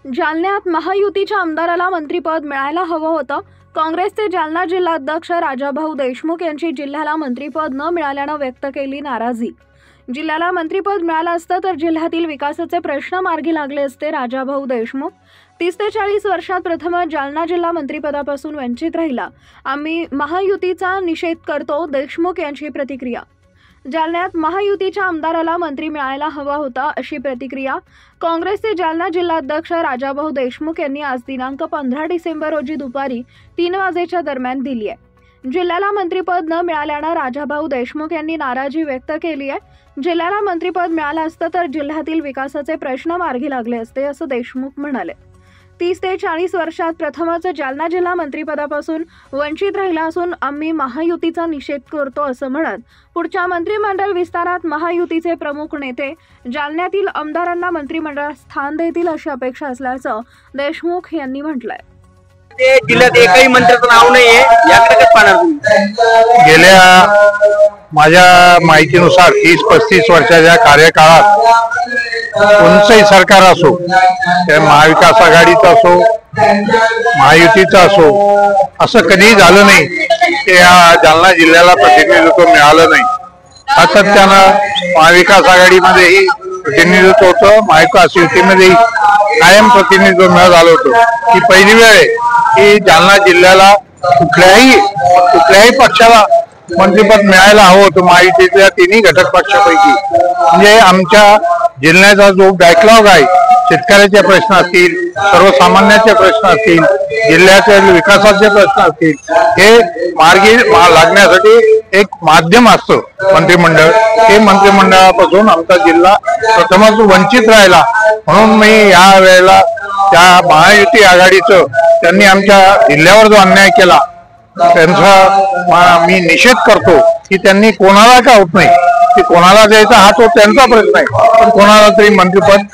जालन्यात महायुतीच्या आमदाराला मंत्रिपद मिळायला हवं होतं। काँग्रेसचे जालना जिल्हाध्यक्ष राजाभाऊ देशमुख यांची जिल्ह्याला मंत्रिपद न मिळाल्यानं व्यक्त केली नाराजी। जिल्ह्याला मंत्रिपद मिळालं असतं तर जिल्ह्यातील विकासाचे प्रश्न मार्गी लागले असते। राजाभाऊ देशमुख 30 ते 40 वर्षात प्रथमच जालना जिल्हा मंत्रिपदापासून वंचित राहिला। आम्ही महायुतीचा निषेध करतो। देशमुख यांची प्रतिक्रिया। जालन्यात महायुतीच्या आमदाराला मंत्री मिळायला हवा होता अशी प्रतिक्रिया काँग्रेसचे जालना जिल्हाध्यक्ष राजाभाऊ देशमुख यांनी आज दिनांक 15 डिसेंबर रोजी दुपारी 3 वाजेच्या दरम्यान दिली आहे। जिल्ह्याला मंत्रिपद न मिळाल्यानं राजाभाऊ देशमुख यांनी नाराजी व्यक्त केली आहे। जिल्ह्याला मंत्रिपद मिळालं असतं तर जिल्ह्यातील विकासाचे प्रश्न मार्गी लागले असते असं देशमुख म्हणाले। 30 ते 40 वर्षात प्रथमच जालना जिल्हा मंत्रिपदापासून वंचित राहिला असून आम्ही महायुतीचा निषेध करतो असं म्हणत पुढच्या मंत्रिमंडळ विस्तारात महायुतीचे प्रमुख नेते जालन्यातील आमदारांना मंत्रिमंडळात स्थान देतील अशी अपेक्षा असल्याचं देशमुख यांनी म्हटलंय। जिल्ह्यात एकही मंत्र्याचं नाव नाहीये, याकडे कसं पाहणार तुम्ही? गेल्या माझ्या माहितीनुसार 30-35 वर्षाच्या कार्यकाळात कोणतंही सरकार असो, ते महाविकास आघाडीचं असो महायुतीचं असो, असं कधीही झालं नाही की या जालना जिल्ह्याला प्रतिनिधित्व मिळालं नाही। सातत्यानं महाविकास आघाडीमध्येही प्रतिनिधित्व होतं, महाविकास युतीमध्येही कायम प्रतिनिधित्व मिळत आलं होतं। ही पहिली वेळ आहे की जालना जिल्ह्याला कुठल्याही पक्षाला मंत्रिपद मिळायला हवं होतं महायुतीच्या तिन्ही घटक पक्षापैकी। म्हणजे आमच्या जिल्ह्याचा जो बॅकलॉग आहे, शेतकऱ्याचे प्रश्न असतील, सर्वसामान्यांचे प्रश्न असतील, जिल्ह्याच्या विकासाचे प्रश्न असतील, हे मार्गी लागण्यासाठी एक माध्यम असतं मंत्रिमंडळ। हे मंत्रिमंडळापासून आमचा जिल्हा प्रथमच वंचित राहिला, म्हणून मी या वेळेला त्या महायुती आघाडीचं त्यांनी आमच्या जिल्ह्यावर जो अन्याय केला त्यांचा मी निषेध करतो की त्यांनी कोणाला का होत नाही की कोणाला द्यायचा हा तो त्यांचा प्रश्न आहे, पण कोणाला तरी मंत्रिपद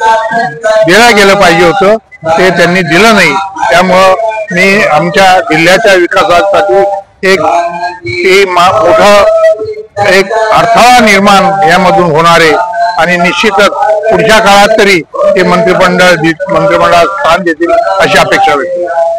दिलं गेलं पाहिजे होतं, ते त्यांनी दिलं नाही। त्यामुळं मी आमच्या जिल्ह्याच्या विकासासाठी एक मोठं एक अडथळा निर्माण यामधून होणार आहे आणि निश्चितच पुढच्या काळात तरी ते मंत्रिमंडळात स्थान देतील अशी अपेक्षा व्यक्त